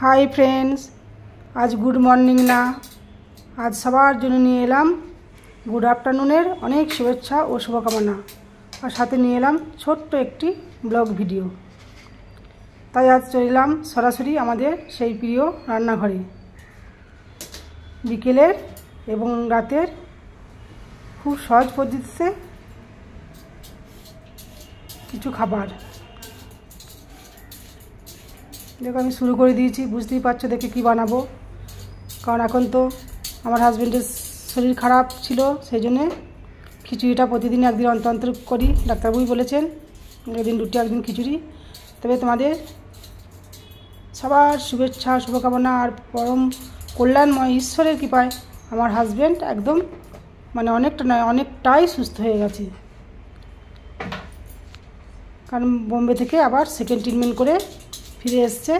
Hi friends, आज good morning ना, आज सबार जन्य निये एलाम गुड आफ्टरनुनेर अनेक शुभेच्छा और शुभकामना और साथे निये एलाम छोट्ट एकटी ब्लग भिडियो। ताई आज चले एलाम सरासरि आमादेर सेई प्रिय रान्नाघरे बिकेलेर एबं रातेर खूब सहज पद्धतिते किछु खाबार। देखो আমি শুরু করে দিয়েছি, বুঝতেই পারছো দেখে কি বানাবো, কারণ এখন তো আমার হাজবেন্ডের শরীর খারাপ ছিল, সেই জন্য খিচুড়িটা প্রতিদিন একদিন অন্তর অন্তর করি। ডাক্তারবাবুই বলেছেন একদিন রুটি একদিন খিচুড়ি। তবে তোমাদের সবার শুভেচ্ছা শুভকামনা আর পরম কল্যাণময় ঈশ্বরের কৃপায় আমার হাজবেন্ড একদম অনেকটা নয় অনেকটাই সুস্থ হয়ে গেছে। কারণ বোম্বে থেকে আবার সেকেন্ড ট্রিটমেন্ট করে ফিরে এসছে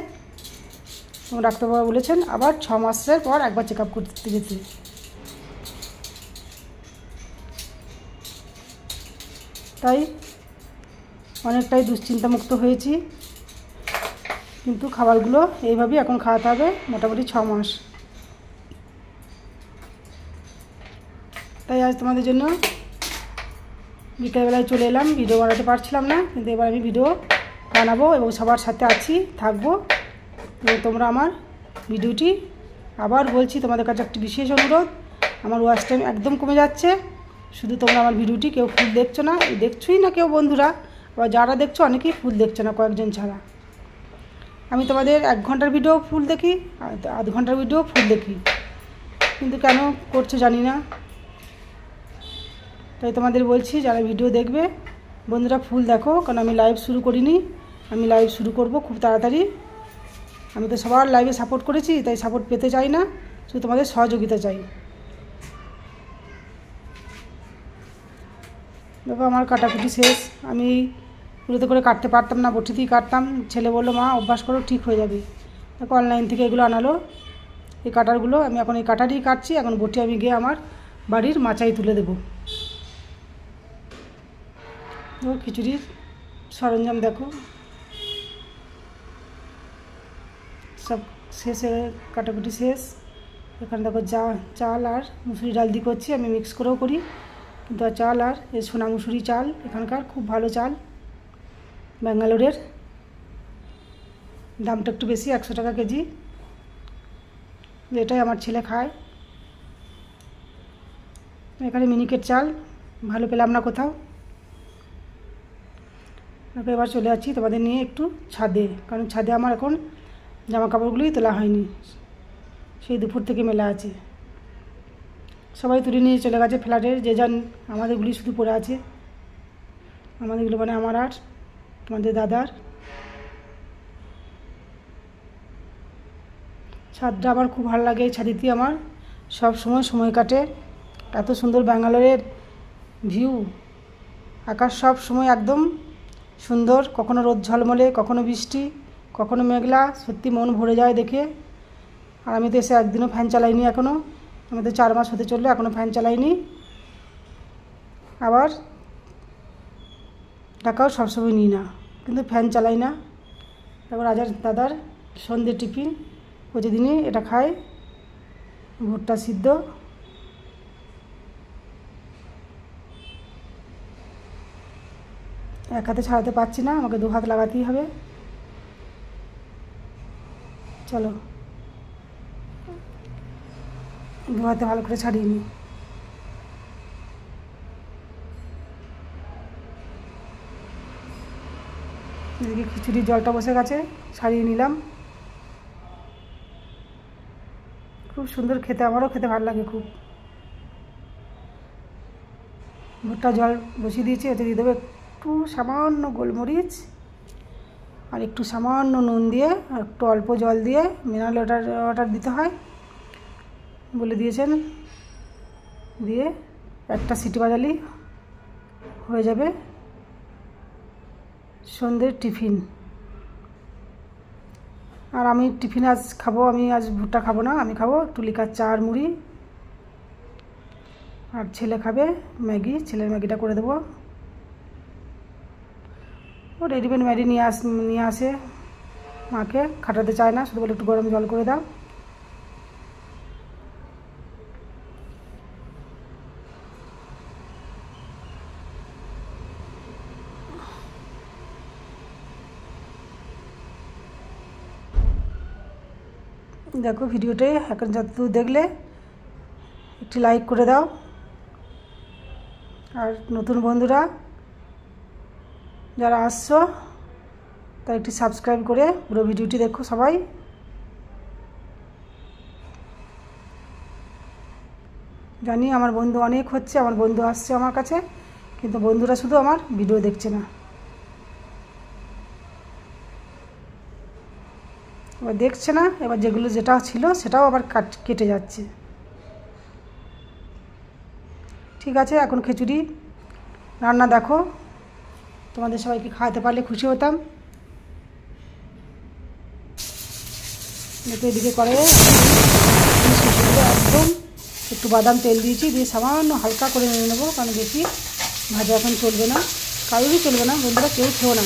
এবং ডাক্তারবাবু বলেছেন আবার 6 মাসের পর একবার চেক আপ করতে যেতে। তাই অনেকটাই দুশ্চিন্তামুক্ত হয়েছি, কিন্তু খাবারগুলো এইভাবেই এখন খাওয়াতে হবে মোটামুটি 6 মাস। তাই আজ তোমাদের জন্য বিকেলবেলায় চলে এলাম, ভিডিও বানাতে পারছিলাম না, কিন্তু এবার আমি ভিডিও বানাবো এবং সবার সাথে আছি থাকবো। এবং তোমরা আমার ভিডিওটি আবার বলছি, তোমাদের কাছে একটি বিশেষ অনুরোধ, আমার ওয়াচ টাইম একদম কমে যাচ্ছে। শুধু তোমরা আমার ভিডিওটি কেউ ফুল দেখছো না, দেখছোই না কেউ বন্ধুরা, আবার যারা দেখছো অনেকেই ফুল দেখছো না, কয়েকজন ছাড়া। আমি তোমাদের 1 ঘন্টার ভিডিও ফুল দেখি, আধ ঘন্টার ভিডিও ফুল দেখি, কিন্তু কেন করছো জানি না। তাই তোমাদের বলছি যারা ভিডিও দেখবে বন্ধুরা ফুল দেখো, কারণ আমি লাইভ শুরু করিনি, আমি লাইভ শুরু করব খুব তাড়াতাড়ি। আমি তো সবার লাইভে সাপোর্ট করেছি, তাই সাপোর্ট পেতে চাই না, শুধু তোমাদের সহযোগিতা চাই। দেখো আমার কাটাকুটি শেষ, আমি পুরোতে করে কাটতে পারতাম না, বটিতেই কাটতাম। ছেলে বললো মা অভ্যাস করো ঠিক হয়ে যাবে। দেখো অনলাইন থেকে এগুলো আনালো, এই কাটারগুলো আমি এখন এই কাটারই কাটছি। এখন বটি আমি গিয়ে আমার বাড়ির মাচায় তুলে দেবো। খিচুড়ির সরঞ্জাম দেখো সব শেষে, কাটাকুটি শেষ। এখানে দেখো চাল আর মুসুরি ডাল দিয়ে করছি, আমি মিক্স করেও করি, কিন্তু চাল আর এই সোনা মুসুরি চাল এখানকার খুব ভালো চাল, ব্যাঙ্গালোরের দামটা একটু বেশি, 100 টাকা কেজি। এটাই আমার ছেলে খায়। এখানে মিনিকেট চাল ভালো পেলাম না কোথাও। এবার চলে যাচ্ছি তোমাদের নিয়ে একটু ছাদে, কারণ ছাদে আমার এখন জামা কাপড়গুলোই তোলা হয়নি, সেই দুপুর থেকে মেলা আছে। সবাই তুলে নিয়ে চলে গেছে ফ্ল্যাটের, যে যান, আমাদেরগুলি শুধু পড়ে আছে। আমাদেরগুলো আমার আর আমাদের দাদার। ছাদটা আমার খুব ভালো লাগে, ছাদেতেই আমার সব সময় কাটে। এত সুন্দর ব্যাঙ্গালোরের ভিউ, আকাশ সব সময় একদম সুন্দর, কখনো রোদ ঝলমলে, কখনো বৃষ্টি, কখনো মেঘলা, সত্যি মন ভরে যায় দেখে। আর আমি তো এসে একদিনও ফ্যান চালাইনি এখনও, আমাদের 4 মাস হতে চললো এখনও ফ্যান চালাইনি। আবার টাকাও সবসময় নিই না, কিন্তু ফ্যান চালাই না। তারপর দাদার সন্ধ্যে টিফিন প্রতিদিনই এটা খায়, ভুট্টা সিদ্ধ। এক হাতে ছাড়াতে পারছি না, আমাকে 2 হাত লাগাতেই হবে। চলো 2 হাতে ভালো করে ছাড়িয়ে নিই। এদিকে খিচুড়ির জলটা বসে গেছে, ছাড়িয়ে নিলাম। খুব সুন্দর খেতে, আমারও খেতে ভালো লাগে খুব। ভুট্টা জল বসিয়ে দিয়েছি, এতে দিয়ে দেবো একটু সামান্য গোলমরিচ আর একটু সামান্য নুন দিয়ে, আর একটু অল্প জল দিয়ে, মিনারেল ওয়াটার দিতে হয় বলে দিয়েছেন, দিয়ে একটা সিটি বাজালি হয়ে যাবে সন্ধ্যের টিফিন। আর আমি টিফিন আজ খাবো, আমি আজ ভুট্টা খাবো না, আমি খাবো একটু লিকার চা আর মুড়ি। আর ছেলে খাবে ম্যাগি, ছেলের ম্যাগিটা করে দেবো। ও রেডিমেড ম্যাগি নিয়ে আসে মাকে খাটাতে চায় না, শুধু বলে একটু গরম জল করে দাও। দেখো ভিডিওতে এখন যতদূর দেখলে একটি লাইক করে দাও, আর নতুন বন্ধুরা যারা আসছো তারা একটু সাবস্ক্রাইব করে পুরো ভিডিওটি দেখো সবাই। জানি আমার বন্ধু অনেক হচ্ছে, আমার বন্ধু আসছে আমার কাছে, কিন্তু বন্ধুরা শুধু আমার ভিডিও দেখছে না। এবার দেখছে না, এবার যেগুলো যেটা ছিল সেটাও আবার কেটে যাচ্ছে। ঠিক আছে, এখন খিচুড়ি রান্না দেখো, তোমাদের সবাইকে খাওয়াতে পারলে খুশি হতাম। দেখো এদিকে করে একদম একটু বাদাম তেল দিয়েছি, দিয়ে সামান্য হালকা করে নিয়ে নেবো, কারণ বেশি ভাজা এখন চলবে না, কারোরই চলবে না, বন্ধুরা কেউ খেও না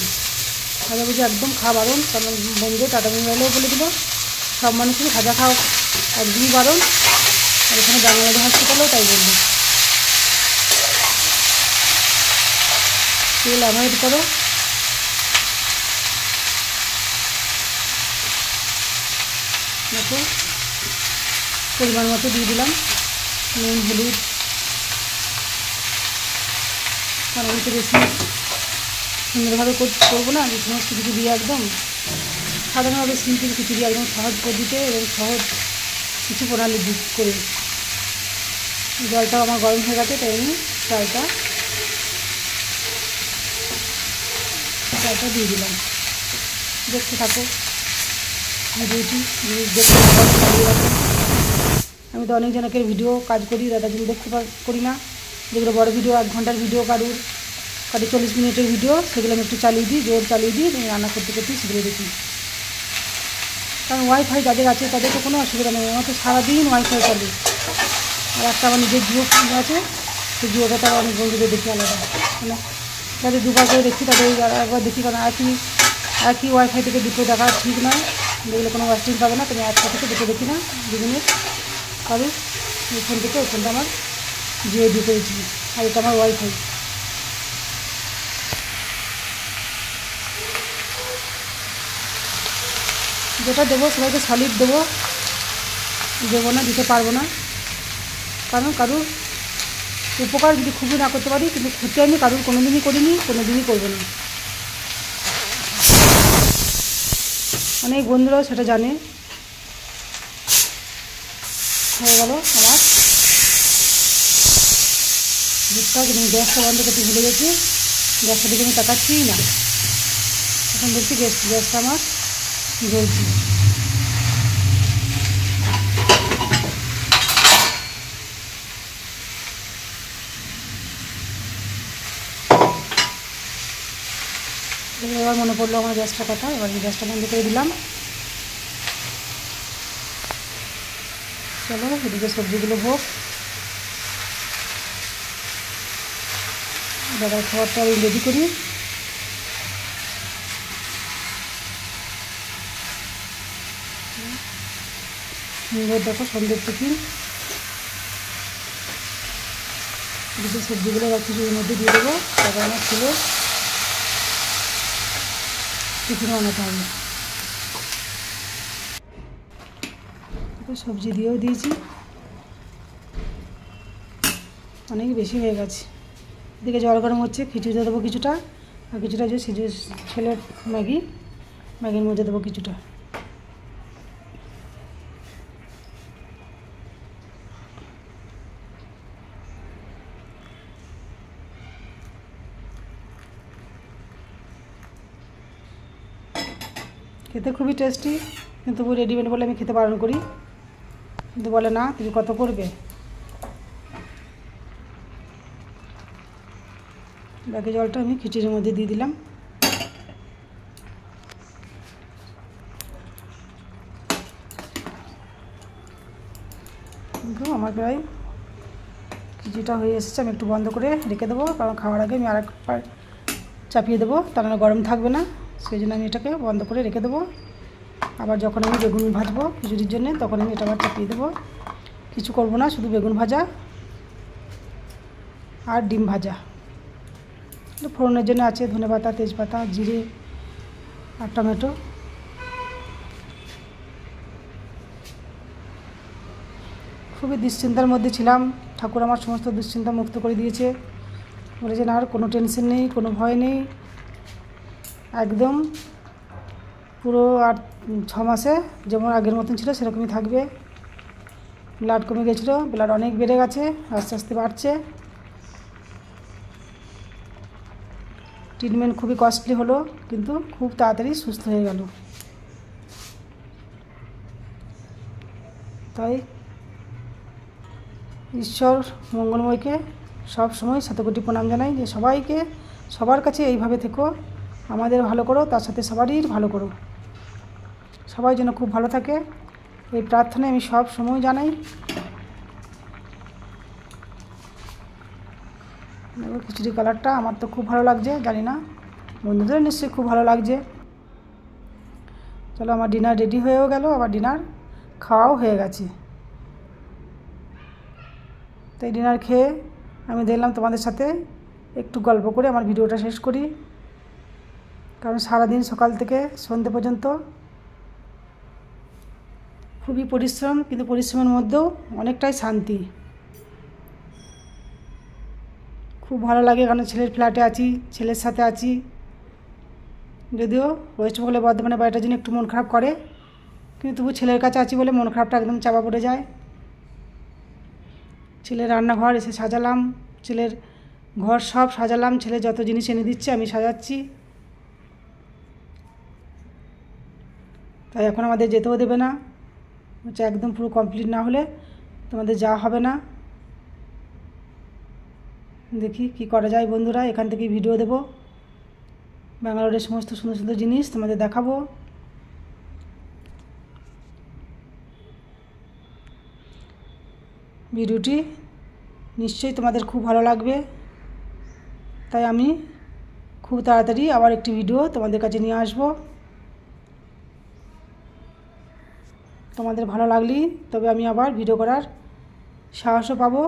ভাজা ভুজি, একদম খাওয়া বারণ। কারণ বন্ধু টাটা মোবাইলেও বলে দিল সব মানুষেরই ভাজা খাওয়া একদমই বারণ, আর এখানে বাংলাদেশ হসপিটালেও তাই বললো। তেল অ্যাভয়েড করো। দেখো পরিমাণ মতো দিয়ে দিলাম নুন হলুদ, কারণ আমি তো বেশি সুন্দরভাবে করবো না, যে সমস্ত কিছু দিয়ে একদম সাধারণভাবে সিম্পল খিচুড়ি, একদম সহজ পদ্ধতিতে এবং সহজ কিছু প্রণালী করে। জলটাও আমার গরম হয়ে গেছে, তাই আমি চালটা দিয়ে দিলাম। দেখতে থাকো ভিডিওটি, দেখতে আমি তো অনেক জনকের ভিডিও কাজ করি, দাদা যদি দেখতে করি না, যেগুলো বড় ভিডিও 1 ঘন্টার ভিডিও, কারুর 40 মিনিটের ভিডিও, সেগুলো আমি একটু চালিয়ে দিই, জোর চালিয়ে দিই, রান্না করতে করতেই সেগুলো দেখি। কারণ ওয়াইফাই যাদের আছে তাদের তো কোনো অসুবিধা নেই, আমার তো সারাদিন ওয়াইফাই চলে। আর একটা আমার নিজের জিও ফোন আছে, সেই জিওটা তারা অনেক বন্ধুদের দেখি আলাদা, মানে যাদের দুবার করে দেখি তাদের একবার দেখি, কারণ একই ওয়াইফাই থেকে দুটো দেখা ঠিক নয়, দেখলে কোনো ওয়াস্টিং পাবে না। তুমি একটা থেকে দুটো দেখি না, দুদিনের কারণ এই ফোন থেকে ওই ফোনটা আমার জিও দিয়ে করেছি, আর এটা আমার ওয়াইফাই। যেটা দেবো সবাইকে সলিড দেবো না, দিতে পারবো না, কারণ কারুর উপকার যদি খুবই না করতে পারি, কিন্তু ক্ষতি আমি কারুর কোনো দিনই করিনি, কোনো দিনই করবো না। অনেক বন্ধুরাও সেটা জানে। হয়ে গেল আমার দুধটা, কিন্তু গ্যাসটা বন্ধ করতে ভুলে গেছি, গ্যাসটা দিকে আমি তাকাচ্ছিই না, এখন দেখছি গ্যাসটা আমার জ্বলছে। এবার মনে পড়লো আমার গ্যাসটা কথা, এবার গ্যাসটা বন্ধ করে দিলাম। চলো এদিকে সবজিগুলো হোক, দাদার খাবারটা আমি রেডি করি। সুন্দর দেখো সন্ধ্যের টিফিন, এদিকে সবজিগুলো খিচুড়ির মধ্যে দিয়ে দেবো, তারপর আমার ছেলে টিফিন বানাতে হবে। সবজি দিয়েও দিয়েছি, অনেক বেশি হয়ে গেছে। এদিকে জল গরম হচ্ছে, খিচুড়িতে দেবো কিছুটা, আর কিছুটা যে ছেলের ম্যাগির মধ্যে দেবো কিছুটা। খেতে খুবই টেস্টি, কিন্তু রেডিমেড বলে আমি খেতে বারণ করি, কিন্তু বলে না তুমি কত করবে। বাকি জলটা আমি খিচুড়ির মধ্যে দিয়ে দিলাম। আমার প্রায় খিচুড়িটা হয়ে এসেছে, আমি একটু বন্ধ করে রেখে দেবো, কারণ খাওয়ার আগে আমি আরেকবার চাপিয়ে দেবো, তাহলে গরম থাকবে না, সেই জন্য আমি এটাকে বন্ধ করে রেখে দেবো। আবার যখন আমি বেগুন ভাজবো খিচুড়ির জন্য তখন আমি এটা আবার চাপিয়ে দেবো। কিছু করব না, শুধু বেগুন ভাজা আর ডিম ভাজা। ফোড়নের জন্য আছে ধনেপাতা, তেজপাতা, জিরে আর টমেটো। খুবই দুশ্চিন্তার মধ্যে ছিলাম, ঠাকুর আমার সমস্ত দুশ্চিন্তা মুক্ত করে দিয়েছে। বলেছেন আর কোনো টেনশন নেই, কোনো ভয় নেই, একদম পুরো আর 6 মাসে যেমন আগের মতন ছিল সেরকমই থাকবে। ব্লাড কমে গেছিলো, ব্লাড অনেক বেড়ে গেছে, আস্তে আস্তে বাড়ছে। ট্রিটমেন্ট খুবই কস্টলি হলো, কিন্তু খুব তাড়াতাড়ি সুস্থ হয়ে গেল। তাই ঈশ্বর মঙ্গলময়কে সব সময় শতকোটি প্রণাম জানাই যে সবাইকে, সবার কাছে এইভাবে থেকো, আমাদের ভালো করো, তার সাথে সবারই ভালো করো, সবাই যেন খুব ভালো থাকে, এই প্রার্থনা আমি সব সময় জানাই। দেখো খিচুড়ি কালারটা আমার তো খুব ভালো লাগছে, জানি না বন্ধুদের নিশ্চয়ই খুব ভালো লাগছে। চলো আমার ডিনার রেডি হয়েও গেল, আবার ডিনার খাওয়াও হয়ে গেছে। তাই ডিনার খেয়ে আমি দেখলাম তোমাদের সাথে একটু গল্প করে আমার ভিডিওটা শেষ করি, কারণ সারাদিন সকাল থেকে সন্ধ্যে পর্যন্ত খুবই পরিশ্রম, কিন্তু পরিশ্রমের মধ্যেও অনেকটাই শান্তি। খুব ভালো লাগে, কারণ ছেলের ফ্ল্যাটে আছি, ছেলের সাথে আছি। যদিও ওয়েস্ট বেঙ্গলে বর্ধমানে বাড়িটার জন্য একটু মন খারাপ করে, কিন্তু তবু ছেলের কাছে আছি বলে মন খারাপটা একদম চাপা পড়ে যায়। ছেলের রান্নাঘর এসে সাজালাম, ছেলের ঘর সব সাজালাম, ছেলে যত জিনিস এনে দিচ্ছে আমি সাজাচ্ছি। তাই এখন আমাদের যেতেও দেবে না, হচ্ছে একদম পুরো কমপ্লিট না হলে তোমাদের যাওয়া হবে না। দেখি কি করা যায় বন্ধুরা, এখান থেকে ভিডিও দেব, ব্যাঙ্গালোরের সমস্ত সুন্দর সুন্দর জিনিস তোমাদের দেখাবো। ভিডিওটি নিশ্চয়ই তোমাদের খুব ভালো লাগবে, তাই আমি খুব তাড়াতাড়ি আবার একটি ভিডিও তোমাদের কাছে নিয়ে আসব। তোমাদের ভালো লাগলেই তবে আমি আবার ভিডিও করার সাহসও পাবো,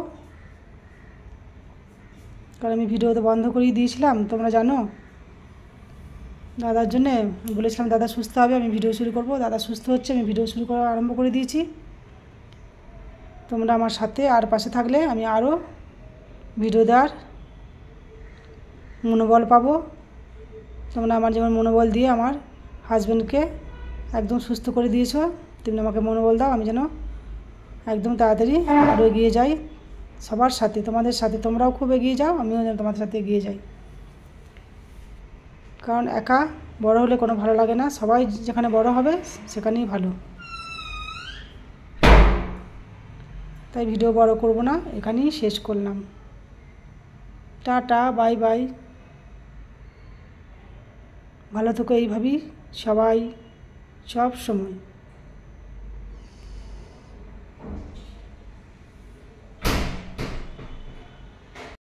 কারণ আমি ভিডিও তো বন্ধ করেই দিয়েছিলাম, তোমরা জানো। দাদার জন্যে বলেছিলাম দাদা সুস্থ হবে আমি ভিডিও শুরু করব, দাদা সুস্থ হচ্ছে, আমি ভিডিও শুরু করা আরম্ভ করে দিয়েছি। তোমরা আমার সাথে আর পাশে থাকলে আমি আরও ভিডিও দেওয়ার মনোবল পাবো। তোমরা আমার যেমন মনোবল দিয়ে আমার হাজব্যান্ডকে একদম সুস্থ করে দিয়েছো, তেমনি আমাকে মনোবল দাও, আমি যেন একদম তাড়াতাড়ি আরও এগিয়ে যাই সবার সাথে, তোমাদের সাথে। তোমরাও খুব এগিয়ে যাও, আমিও যেন তোমাদের সাথে এগিয়ে যাই, কারণ একা বড় হলে কোনো ভালো লাগে না, সবাই যেখানে বড় হবে সেখানেই ভালো। তাই ভিডিও বড় করব না, এখানেই শেষ করলাম। টাটা, বাই বাই, ভালো থেকো এইভাবেই সবাই সব সময়।